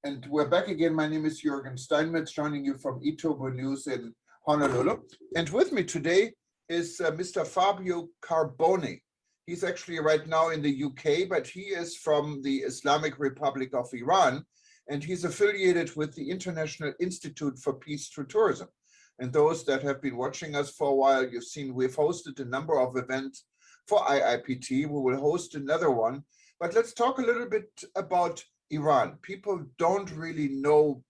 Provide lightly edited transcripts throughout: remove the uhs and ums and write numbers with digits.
And we're back again. My name is Jürgen Steinmetz, joining you from eTurbo News in Honolulu. And with me today is Mr. Fabio Carboni. He's actually right now in the UK, but he is from the Islamic Republic of Iran, and he's affiliated with the International Institute for Peace Through Tourism. And those that have been watching us for a while, you've seen we've hosted a number of events for IIPT. We will host another one. But let's talk a little bit about Iran. People don't really know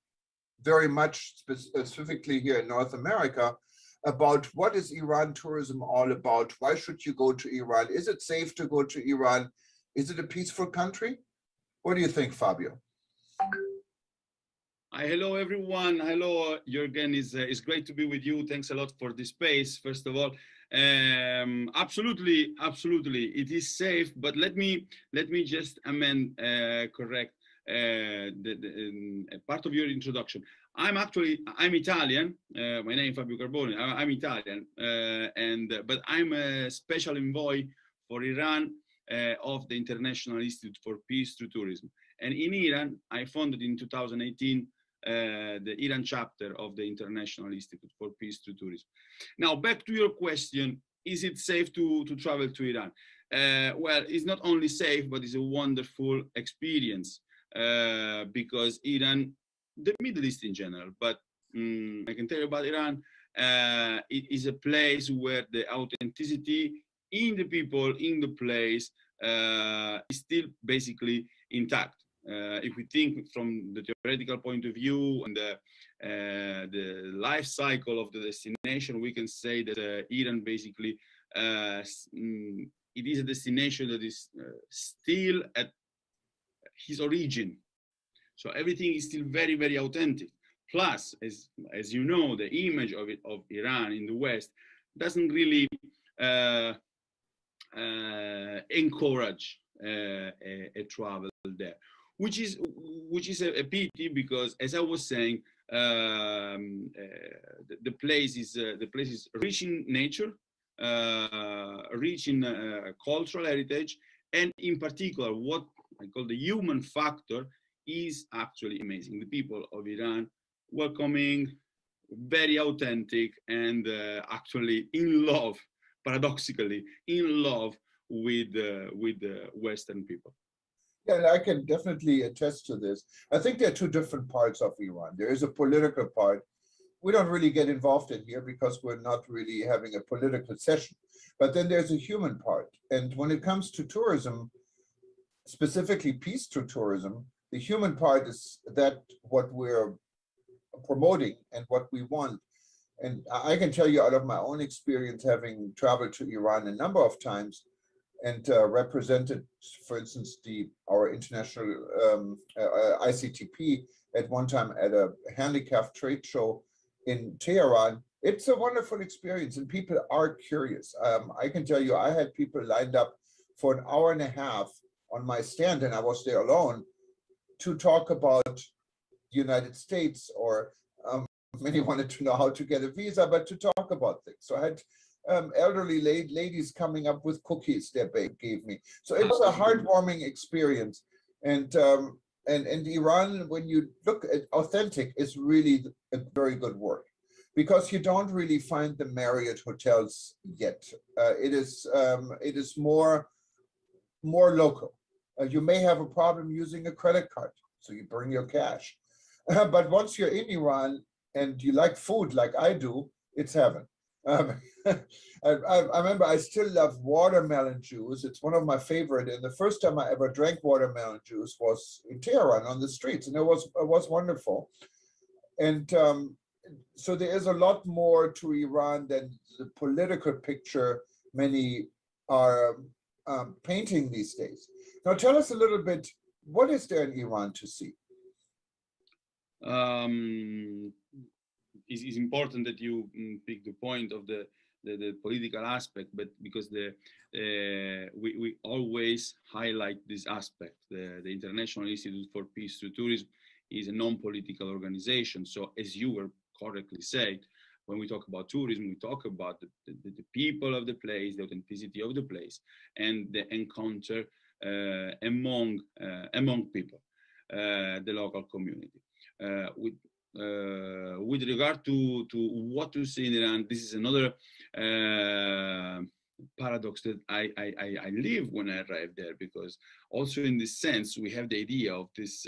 very much, specifically here in North America, about what is Iran tourism all about. Why should you go to Iran? Is it safe to go to Iran? Is it a peaceful country? What do you think, Fabio? Hi, hello everyone. Hello, Jürgen. It's great to be with you. Thanks a lot for this space. First of all, absolutely, it is safe. But let me just correct the part of your introduction. I'm Italian. My name is Fabio Carboni. I'm Italian, but I'm a special envoy for Iran of the International Institute for Peace Through Tourism. And in Iran, I founded in 2018 the Iran chapter of the International Institute for Peace Through Tourism. Now, back to your question: is it safe to travel to Iran? Well, it's not only safe, but it's a wonderful experience. Because Iran, the Middle East in general, but I can tell you about Iran, it is a place where the authenticity in the people, in the place, is still basically intact. If we think from the theoretical point of view and the life cycle of the destination, we can say that Iran basically, it is a destination that is still at his origin. So everything is still very, very authentic. Plus, as you know, the image of Iran in the West doesn't really encourage a travel there, which is a pity, because, as I was saying, the place is rich in nature, rich in cultural heritage, and in particular, what I call the human factor is actually amazing. The people of Iran, welcoming, very authentic, and actually in love, paradoxically, in love with the Western people. Yeah, I can definitely attest to this. I think there are two different parts of Iran. There is a political part. We don't really get involved in here because we're not really having a political session. But then there's a human part. And when it comes to tourism, specifically peace through tourism, the human part is that what we're promoting and what we want. And I can tell you out of my own experience, having traveled to Iran a number of times and represented, for instance, our international ICTP at one time at a handicraft trade show in Tehran. It's a wonderful experience, and people are curious. I can tell you, I had people lined up for an hour and a half on my stand, and I was there alone, to talk about the United States, or many wanted to know how to get a visa, but to talk about things. So I had elderly ladies coming up with cookies their babe gave me. So it was a heartwarming experience. And Iran, when you look at authentic, is really a very good word, because you don't really find the Marriott hotels yet. It is more local. You may have a problem using a credit card, so you bring your cash. But once you're in Iran and you like food like I do, it's heaven. I remember I still love watermelon juice. It's one of my favorite. And the first time I ever drank watermelon juice was in Tehran on the streets, and it was wonderful. And so there is a lot more to Iran than the political picture many are painting these days. Now, tell us a little bit, what is there in Iran to see? It's important that you pick the point of the political aspect, but because we always highlight this aspect. The International Institute for Peace Through Tourism is a non-political organization. So, as you were correctly said, when we talk about tourism, we talk about the people of the place, the authenticity of the place, and the encounter among people. the local community. With regard to what to see in Iran, this is another paradox that I live when I arrive there, because also in this sense we have the idea of this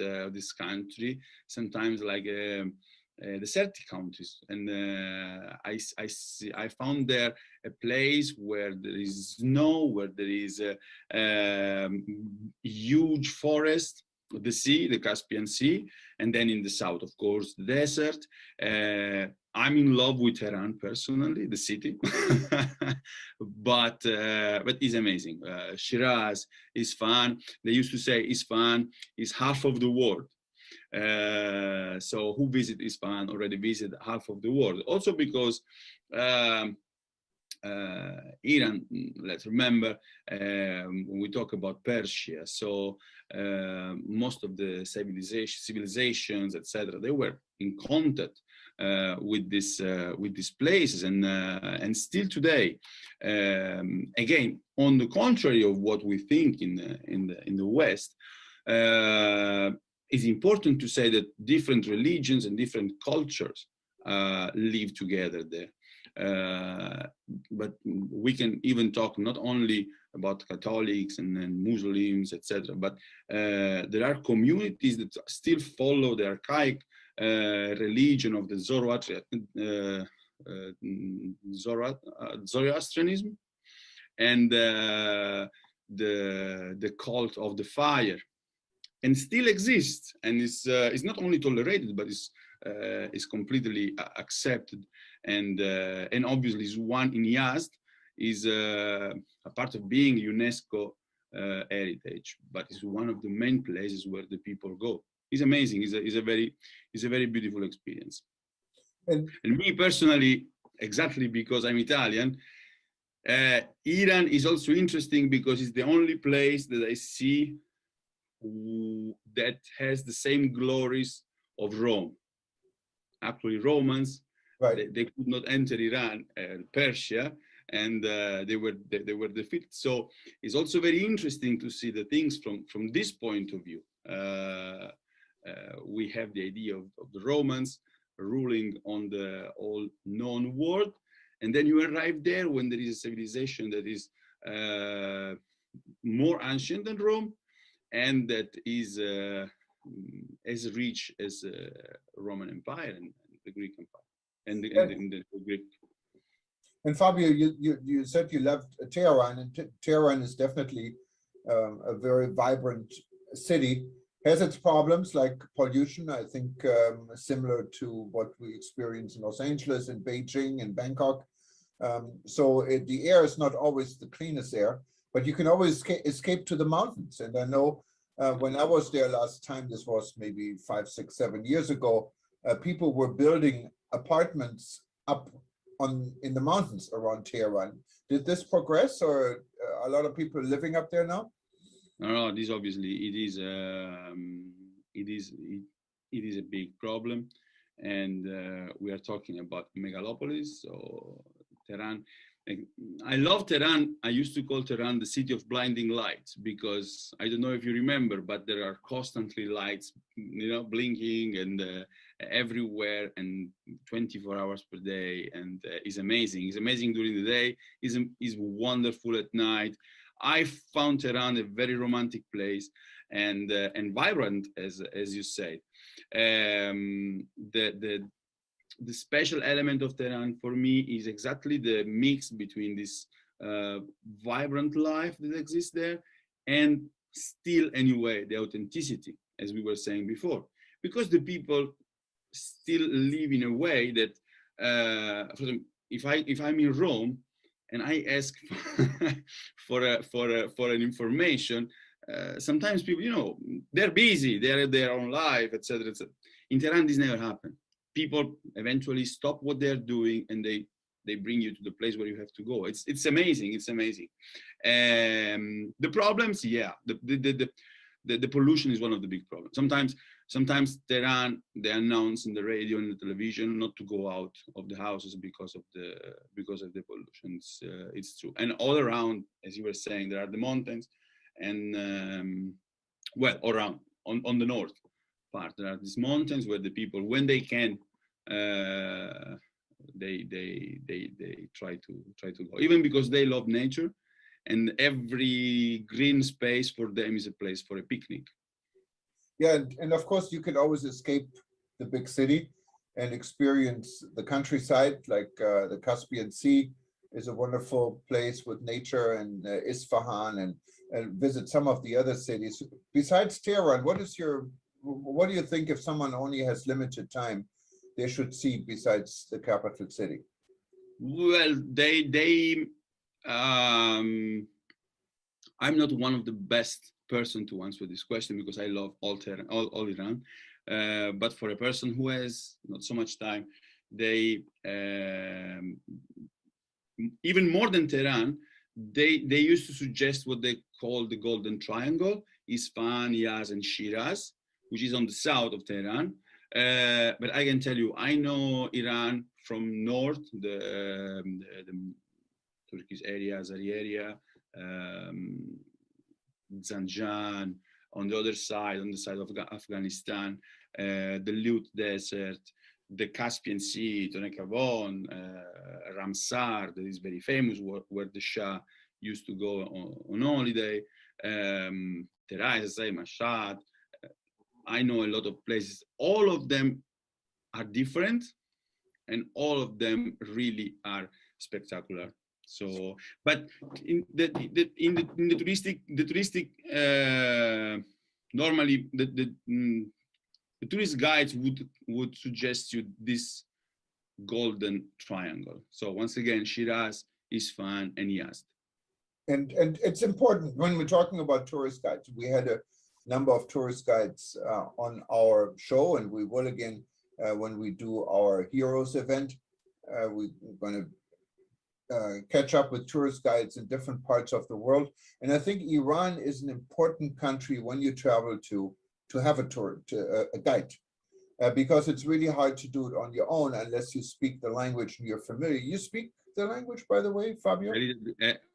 country sometimes like deserted countries, and I found there a place where there is snow, where there is a huge forest, the sea, the Caspian Sea, and then in the south, of course, the desert. I'm in love with Tehran personally, the city, but it's amazing. Shiraz, Isfahan. They used to say Isfahan is half of the world. So who visit Isfahan already visit half of the world. Also because Iran, let's remember, when we talk about Persia, so most of the civilizations, etc., they were in contact with these places, and still today, again, on the contrary of what we think in the West, it's important to say that different religions and different cultures live together there. But we can even talk not only about Catholics and Muslims, etc., but there are communities that still follow the archaic religion of the Zoroastrianism, and the cult of the fire, and still exists, and is not only tolerated, but is completely accepted, and obviously is one in Yazd, is a part of being UNESCO heritage, but it's one of the main places where the people go. It's amazing. It's a very beautiful experience. And me personally, exactly because I'm Italian, Iran is also interesting because it's the only place that I see that has the same glories of Rome. Actually, Romans, right, they could not enter Iran and Persia, and they were defeated. So it's also very interesting to see the things from this point of view. We have the idea of the Romans ruling on the all known world, and then you arrive there when there is a civilization that is more ancient than Rome, and that is as rich as Roman Empire and the Greek Empire, and the Greek. And Fabio, you said you loved Tehran, and Tehran is definitely a very vibrant city. Has its problems like pollution, I think, similar to what we experience in Los Angeles and Beijing and Bangkok. So the air is not always the cleanest air, but you can always escape to the mountains. And I know when I was there last time, this was maybe 5, 6, 7 years ago, people were building apartments up in the mountains around Tehran. Did this progress, or a lot of people living up there now? No, this obviously it is a big problem, and we are talking about megalopolis. So Tehran, I love Tehran. I used to call Tehran the city of blinding lights, because I don't know if you remember, but there are constantly lights, blinking and everywhere, and 24 hours per day, and it's amazing. It's amazing during the day. It's wonderful at night. I found Tehran a very romantic place and vibrant, as you say. The special element of Tehran for me is exactly the mix between this vibrant life that exists there, and still, anyway, the authenticity, as we were saying before, because the people still live in a way that, for example, if I'm in Rome and I ask for an information, sometimes people, they're busy, they're in their own life, etc. In Tehran, this never happened. People eventually stop what they're doing, and they bring you to the place where you have to go. It's amazing. It's amazing. The problems, yeah, the pollution is one of the big problems. Sometimes Tehran, they announce in the radio and the television not to go out of the houses because of the pollution. It's true. And all around, as you were saying, there are the mountains, and all around on the north. part. There are these mountains where the people, when they can, they try to go, even because they love nature, and every green space for them is a place for a picnic. Yeah, and of course you can always escape the big city and experience the countryside, like the Caspian Sea is a wonderful place with nature, and Isfahan, and visit some of the other cities. Besides Tehran, what do you think, if someone only has limited time, they should see besides the capital city? Well, I'm not one of the best person to answer this question because I love all Iran. But for a person who has not so much time, they even more than Tehran, they used to suggest what they call the Golden Triangle: Isfahan, Yazd, and Shiraz, which is on the south of Tehran. But I can tell you, I know Iran from north, the Turkish area, Azeri area, Zanjan, on the other side, on the side of Afghanistan, the Lut Desert, the Caspian Sea, Tonekavon, Ramsar, that is very famous, where the Shah used to go on holiday, Terai, Mashhad. I know a lot of places. All of them are different, and all of them really are spectacular. So, but in the touristic, normally the tourist guides would suggest you this Golden Triangle. So once again, Shiraz, Isfahan, and Yazd. And it's important when we're talking about tourist guides. We had a number of tourist guides on our show, and we will again when we do our Heroes event. We're going to catch up with tourist guides in different parts of the world. And I think Iran is an important country when you travel to have a guide, because it's really hard to do it on your own unless you speak the language and you're familiar. You speak the language, by the way, Fabio?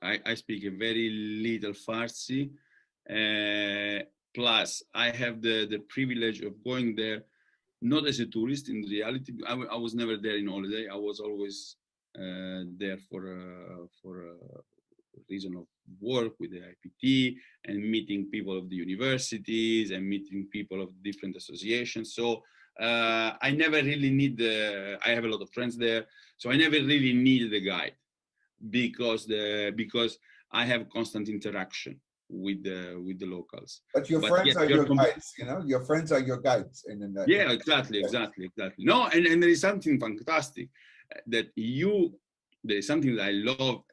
I speak a very little Farsi. Plus, I have the privilege of going there, not as a tourist in reality. I was never there in holiday. I was always there for a reason of work with the IPT and meeting people of the universities and meeting people of different associations. So I never really need I have a lot of friends there, so I never really needed a guide because I have constant interaction with the locals. But your friends are your guides, you know. Your friends are your guides. Yeah, exactly. No, and there is something fantastic that there is something that I love,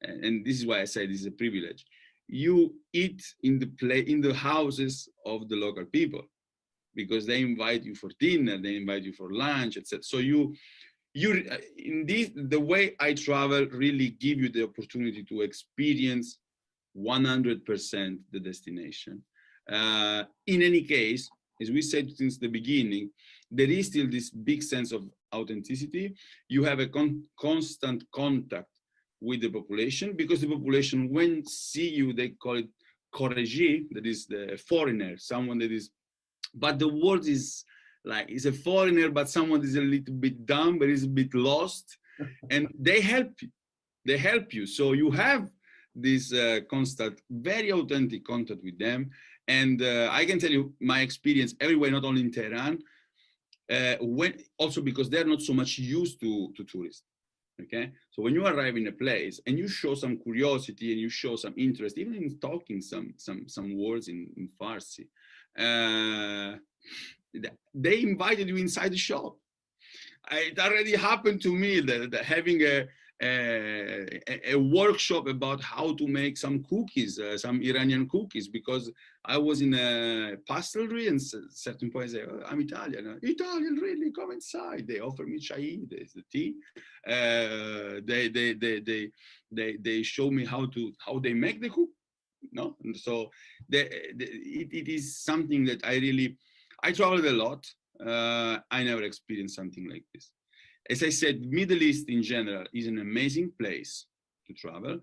and this is why I say this is a privilege. You eat in the houses of the local people, because they invite you for dinner, they invite you for lunch, etc. So the way I travel really give you the opportunity to experience 100% the destination. In any case, as we said since the beginning, there is still this big sense of authenticity. You have a constant contact with the population, because the population, when see you, they call it Khoreji, that is the foreigner, someone that is, but the word is like, is a foreigner, but someone is a little bit dumb, but is a bit lost, and they help you. So you have this constant, very authentic contact with them. And I can tell you my experience everywhere, not only in Tehran, also because they're not so much used to tourists. Okay, so when you arrive in a place and you show some curiosity and you show some interest, even in talking some words in Farsi, they invited you inside the shop. It already happened to me that having a workshop about how to make some cookies, some Iranian cookies, because I was in a pastry, and certain point I say, oh, I'm Italian. Italian, really? Come inside. They offer me chai, there's the tea. They show me how they make the cook. No, and so it is something that I traveled a lot. I never experienced something like this. As I said, Middle East in general is an amazing place to travel.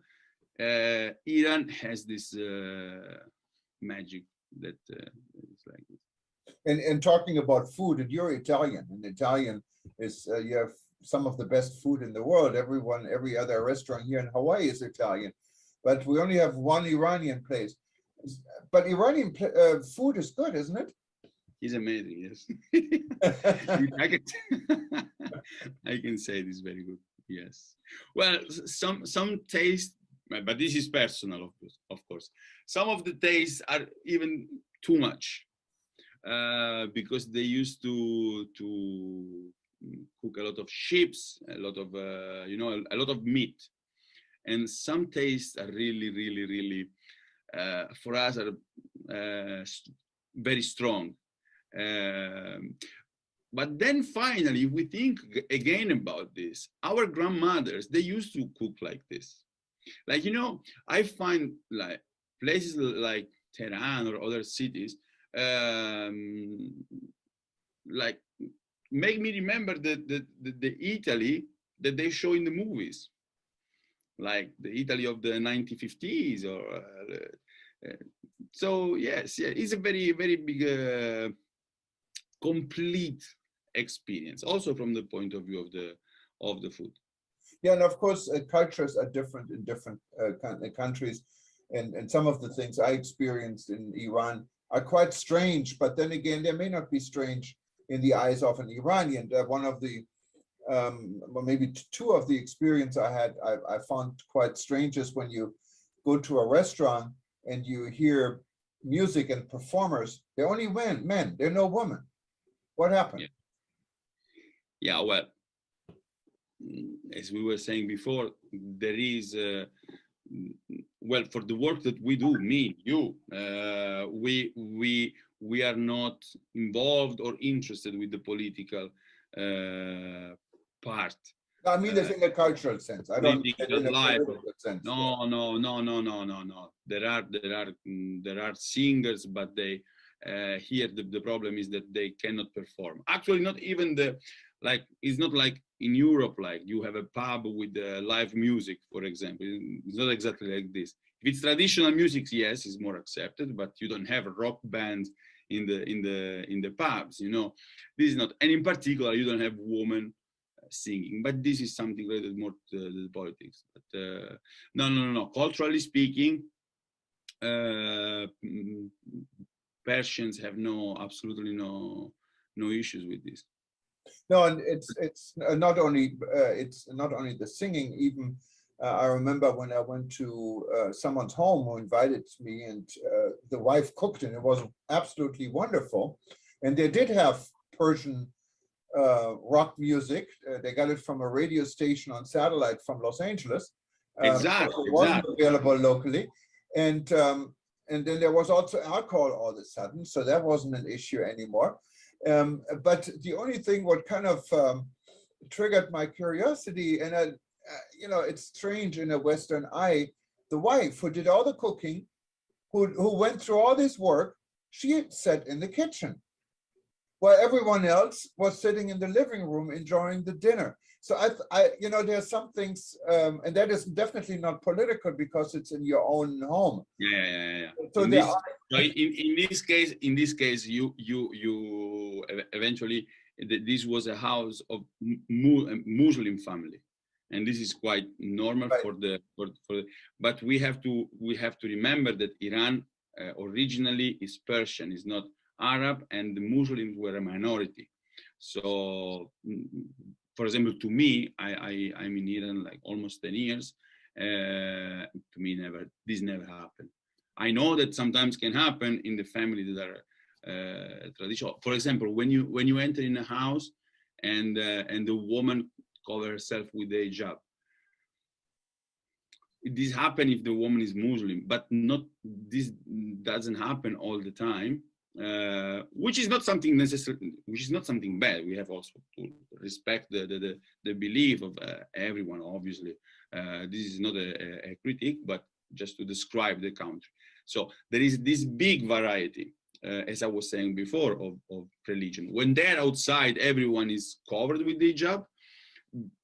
Iran has this magic that is like this. And talking about food, and you're Italian, and Italian is you have some of the best food in the world. Every other restaurant here in Hawaii is Italian, but we only have one Iranian place. But Iranian food is good, isn't it? He's amazing, yes. I can, I can say this very good, yes. Well, some taste, but this is personal, of course. Some of the tastes are even too much because they used to cook a lot of sheeps, a lot of you know, a lot of meat, and some tastes are really for us are very strong. But then finally, if we think again about this, our grandmothers, they used to cook like this. Like, you know, I find like places like Tehran or other cities, like make me remember the Italy that they show in the movies, like the Italy of the 1950s or so yes, yeah, it's a very big complete experience, also from the point of view of the food. Yeah, and of course, cultures are different in different countries, and some of the things I experienced in Iran are quite strange. But then again, they may not be strange in the eyes of an Iranian. One of the well, maybe two of the experience I had, I found quite strange is when you go to a restaurant and you hear music and performers. They're only men. They're no women. What happened? Yeah, well, as we were saying before, there is, well, for the work that we do, me, you, we are not involved or interested with the political part. I mean, this in a cultural sense. I don't mean in a political sense. No. There are singers, but they here the problem is that they cannot perform. Actually, not even it's not like in Europe, like you have a pub with live music, for example. It's not exactly like this. If it's traditional music, yes, it's more accepted, but you don't have rock bands in the pubs, you know. This is not, and in particular, you don't have women singing, but this is something related more to the politics. But no. Culturally speaking, Persians have absolutely no issues with this. No, and it's not only the singing. Even I remember when I went to someone's home who invited me, and the wife cooked, and it was absolutely wonderful. And they did have Persian rock music. They got it from a radio station on satellite from Los Angeles. Exactly. It wasn't available locally, and then there was also alcohol all of a sudden, so that wasn't an issue anymore. But the only thing what kind of triggered my curiosity, and you know, it's strange in a Western eye, the wife who did all the cooking, who went through all this work, she sat in the kitchen, while everyone else was sitting in the living room enjoying the dinner. So I you know, there's some things, and that is definitely not political because it's in your own home. Yeah. So in this case, you eventually, this was a house of Muslim family, and this is quite normal, right, but we have to remember that Iran originally is Persian, is not Arab, and the Muslims were a minority. So, for example, to me, I'm in Iran like almost 10 years. To me, this never happened. I know that sometimes can happen in the family that are traditional. For example, when you enter in a house and the woman cover herself with a hijab. This happen if the woman is Muslim, but this doesn't happen all the time. Which is not something necessary, which is not something bad. We have also to respect the belief of everyone, obviously. This is not a critique, but just to describe the country. So there is this big variety, as I was saying before, of religion. When they're outside, everyone is covered with the hijab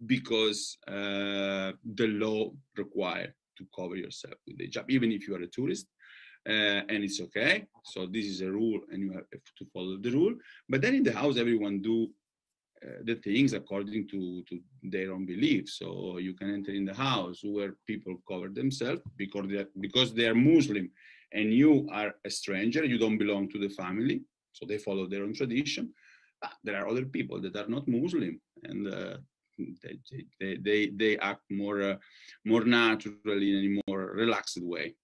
because the law requires to cover yourself with the hijab, even if you are a tourist. and it's okay. So this is a rule, and you have to follow the rule. But then in the house, everyone do the things according to their own beliefs. So you can enter in the house where people cover themselves because they are Muslim, and you are a stranger. You don't belong to the family, so they follow their own tradition. But there are other people that are not Muslim, and they act more naturally in a more relaxed way.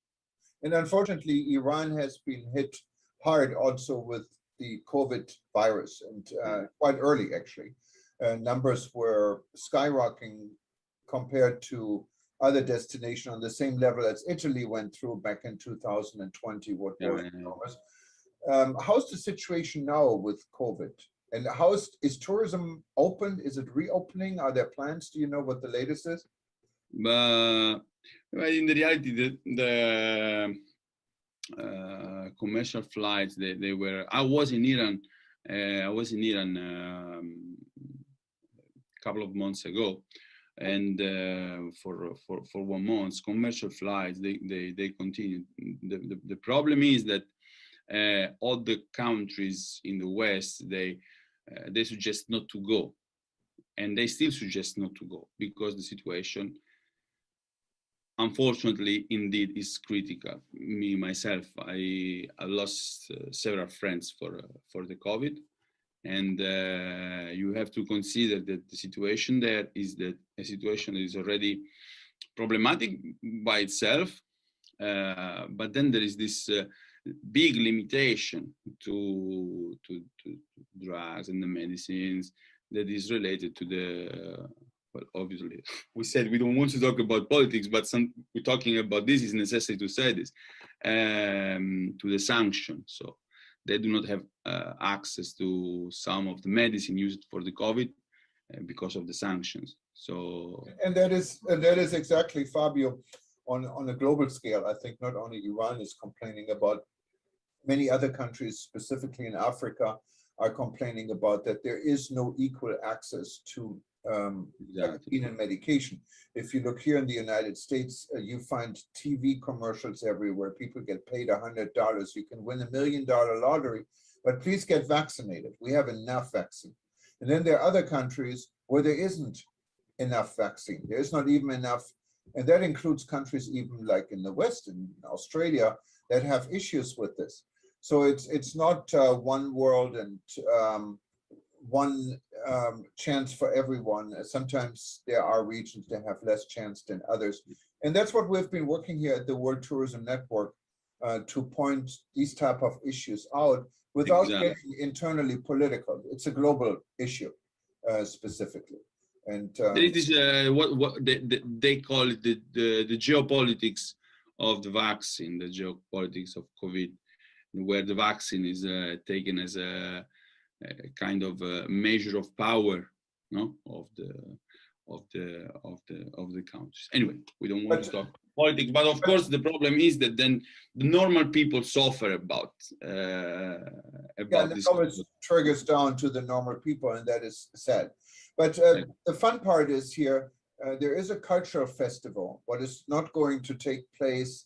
And unfortunately, Iran has been hit hard also with the COVID virus, and quite early actually. Numbers were skyrocketing compared to other destinations on the same level as Italy went through back in 2020. What was enormous. How's the situation now with COVID? And is tourism open? Is it reopening? Are there plans? Do you know what the latest is? But in the reality, the commercial flights, they were. I was in Iran. A couple of months ago, and for 1 month, commercial flights they continued. The problem is that all the countries in the West they suggest not to go, and they still suggest not to go because the situation, unfortunately, indeed is critical. Me myself, I lost several friends for the COVID, and you have to consider that the situation there is that a situation that is already problematic by itself, but then there is this big limitation to drugs and the medicines that is related to the well, obviously, we said we don't want to talk about politics, but we're talking about this. It's necessary to say this, to the sanctions. So they do not have access to some of the medicine used for the COVID because of the sanctions. So and that is exactly, Fabio, on a global scale. I think not only Iran is complaining about, many other countries, specifically in Africa, are complaining about that there is no equal access to vaccine and medication. If you look here in the United States, you find TV commercials everywhere. People get paid $100. You can win $1 million lottery, but please get vaccinated. We have enough vaccine. And then there are other countries where there isn't enough vaccine. There's not even enough, and that includes countries even like in the West, in Australia, that have issues with this. So it's not one world and one chance for everyone. Sometimes there are regions that have less chance than others. And that's what we've been working here at the World Tourism Network to point these type of issues out without getting internally political. It's a global issue specifically. And it is what they call it the geopolitics of the vaccine, the geopolitics of COVID, where the vaccine is taken as a kind of a measure of power, no, of the countries. Anyway, we don't want to talk politics, but of course the problem is that then the normal people suffer about this. Always triggers down to the normal people, and that is sad. But the fun part is here, there is a cultural festival, what is not going to take place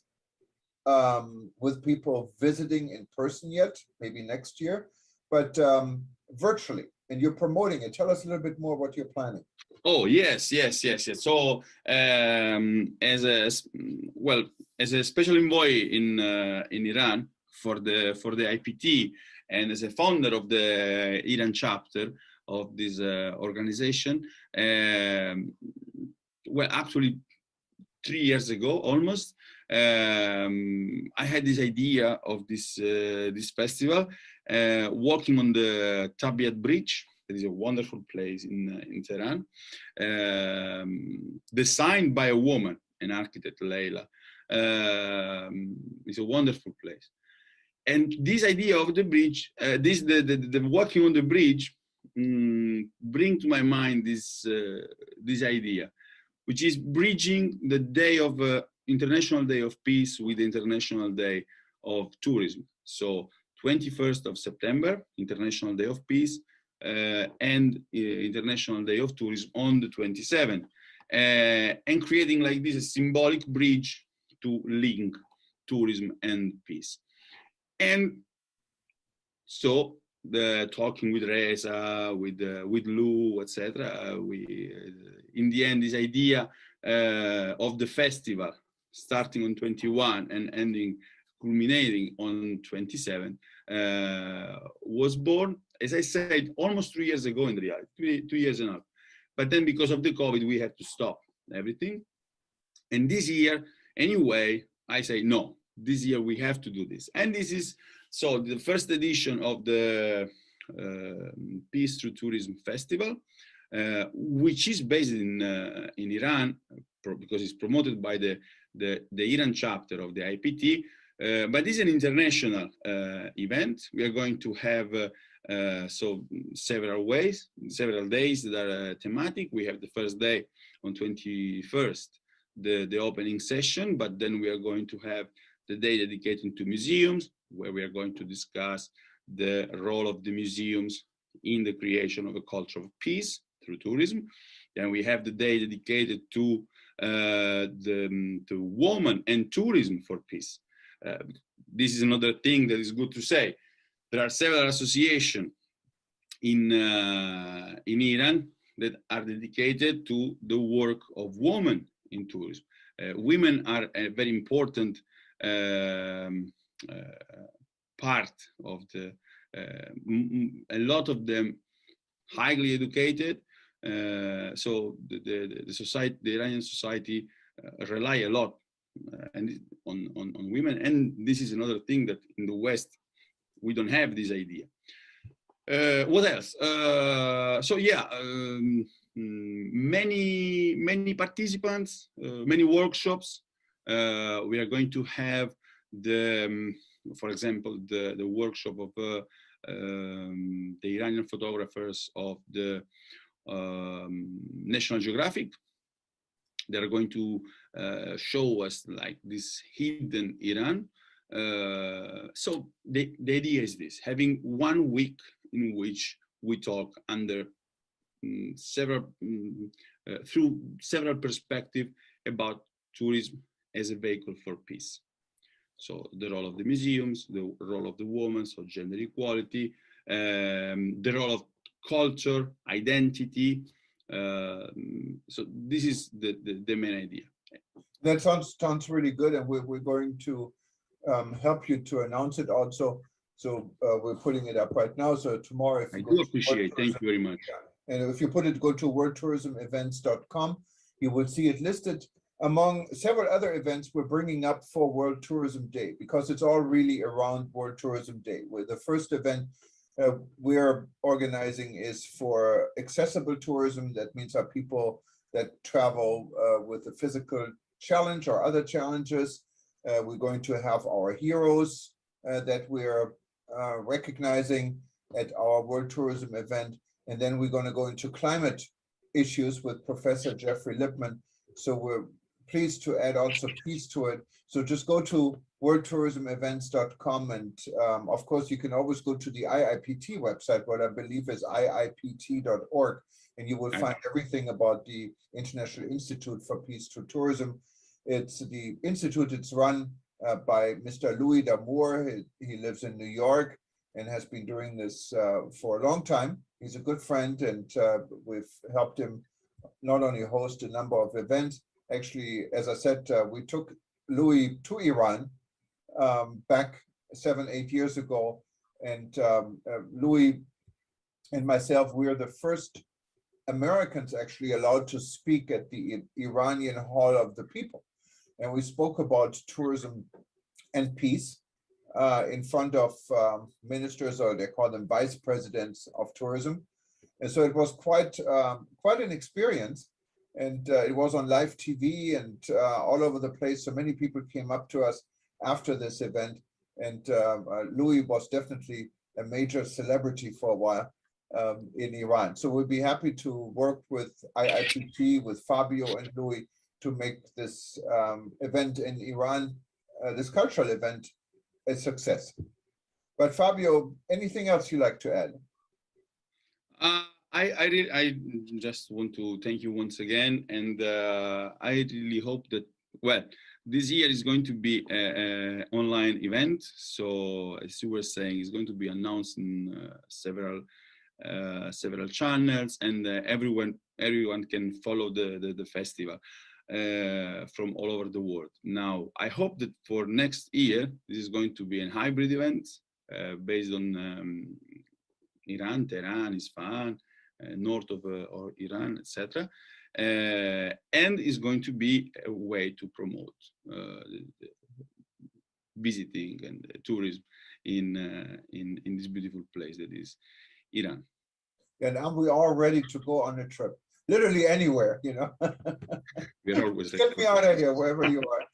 with people visiting in person yet, maybe next year, but virtually, and you're promoting it. Tell us a little bit more what you're planning. Oh, yes. So as a special envoy in Iran for the IPT, and as a founder of the Iran chapter of this organization, well, actually 3 years ago almost, I had this idea of this festival, walking on the Tabiat Bridge. It is a wonderful place in Tehran, designed by a woman, an architect, Leila. It's a wonderful place. And this idea of the bridge, the walking on the bridge, bring to my mind this idea, which is bridging the day of International Day of Peace with the International Day of Tourism. So 21st of September, International Day of Peace, and International Day of Tourism on the 27th, and creating like this a symbolic bridge to link tourism and peace. And so the talking with Reza, with Lou, etc. We in the end, this idea of the festival starting on 21 and ending, culminating on 27, was born, as I said, almost 3 years ago in reality, 2 years and a half. But then because of the COVID, we had to stop everything. And this year, anyway, I say, no, this year we have to do this. And this is, so the first edition of the Peace Through Tourism Festival, which is based in Iran, because it's promoted by the Iran chapter of the IPT, but it's an international event. We are going to have so several days that are thematic. We have the first day on 21st, the opening session, but then we are going to have the day dedicated to museums, where we are going to discuss the role of the museums in the creation of a culture of peace through tourism. Then we have the day dedicated to women and tourism for peace. This is another thing that is good to say. There are several associations in Iran that are dedicated to the work of women in tourism. Women are a very important part of the, a lot of them highly educated. So the society, the Iranian society, rely a lot and on women. And this is another thing that in the West, we don't have this idea. What else? So yeah, many participants, many workshops. We are going to have the, for example, the workshop of the Iranian photographers of the National Geographic. They're going to show us like this hidden Iran. So the idea is this: having 1 week in which we talk under through several perspectives about tourism as a vehicle for peace. So the role of the museums, the role of the women, so gender equality, the role of culture, identity. So this is the main idea. That sounds really good, and we're going to help you to announce it also. So we're putting it up right now. So tomorrow, if I you do appreciate. Thank you very much. And if you go to worldtourismevents.com, you will see it listed among several other events we're bringing up for World Tourism Day, because it's all really around World Tourism Day. Where the first event we're organizing is for accessible tourism. That means our people that travel with a physical challenge or other challenges. We're going to have our heroes that we're recognizing at our World Tourism event. And then we're going to go into climate issues with Professor Jeffrey Lipman. So we're pleased to add also peace to it. So just go to worldtourismevents.com. And of course, you can always go to the IIPT website, what I believe is iipt.org. And you will find everything about the International Institute for Peace Through Tourism. It's the institute, it's run by Mr. Louis D'Amour. He lives in New York and has been doing this for a long time. He's a good friend, and we've helped him not only host a number of events. Actually, as I said, we took Louis to Iran back 7-8 years ago. And Louis and myself, we are the first Americans actually allowed to speak at the Iranian Hall of the People. And we spoke about tourism and peace in front of ministers, or they call them vice presidents of tourism. And so it was quite an experience. And it was on live TV and all over the place. So many people came up to us after this event. And Louis was definitely a major celebrity for a while in Iran. So we'll be happy to work with IIPT, with Fabio and Louis, to make this event in Iran, this cultural event, a success. But Fabio, anything else you'd like to add? I just want to thank you once again, and I really hope that, well, This year is going to be an online event. So as you were saying, it's going to be announced in several channels, and everyone can follow the festival from all over the world. Now, I hope that for next year, this is going to be a hybrid event based on Iran, Tehran, Isfahan, north of or Iran, etc. And is going to be a way to promote visiting and tourism in this beautiful place that is Iran. And we are ready to go on a trip, literally anywhere, you know. We're always Get me out of here, wherever you are.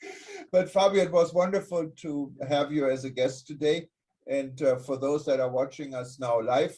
But Fabio, it was wonderful to have you as a guest today. And for those that are watching us now live,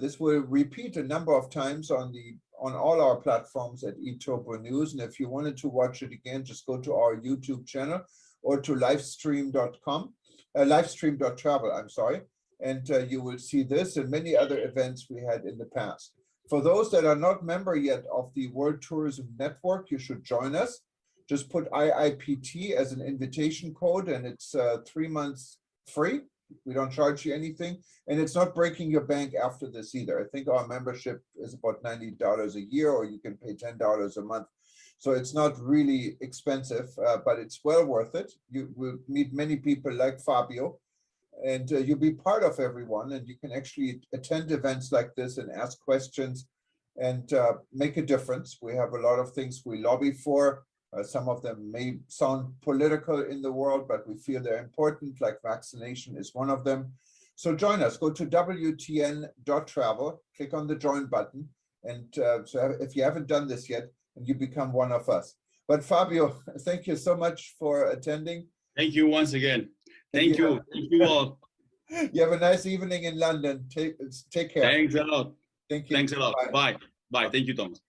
this will repeat a number of times on all our platforms at eTopia News. And if you wanted to watch it again, just go to our YouTube channel or to livestream.com, livestream.travel, I'm sorry. And you will see this and many other events we had in the past. For those that are not member yet of the World Tourism Network, you should join us. Just put IIPT as an invitation code, and it's 3 months free. We don't charge you anything, and it's not breaking your bank after this either. I think our membership is about $90 a year, or you can pay $10 a month. So it's not really expensive, but it's well worth it. You will meet many people like Fabio, and you'll be part of everyone, and you can actually attend events like this and ask questions and make a difference. We have a lot of things we lobby for. Some of them may sound political in the world, but we feel they're important, like vaccination is one of them. So join us, go to WTN.travel, click on the join button. And so if you haven't done this yet, and you become one of us. But Fabio, thank you so much for attending. Thank you once again. Thank you. Thank you all. You have a nice evening in London. Take care. Thanks a lot. Thank you. Thanks a lot. Bye. Bye. Thank you, Thomas.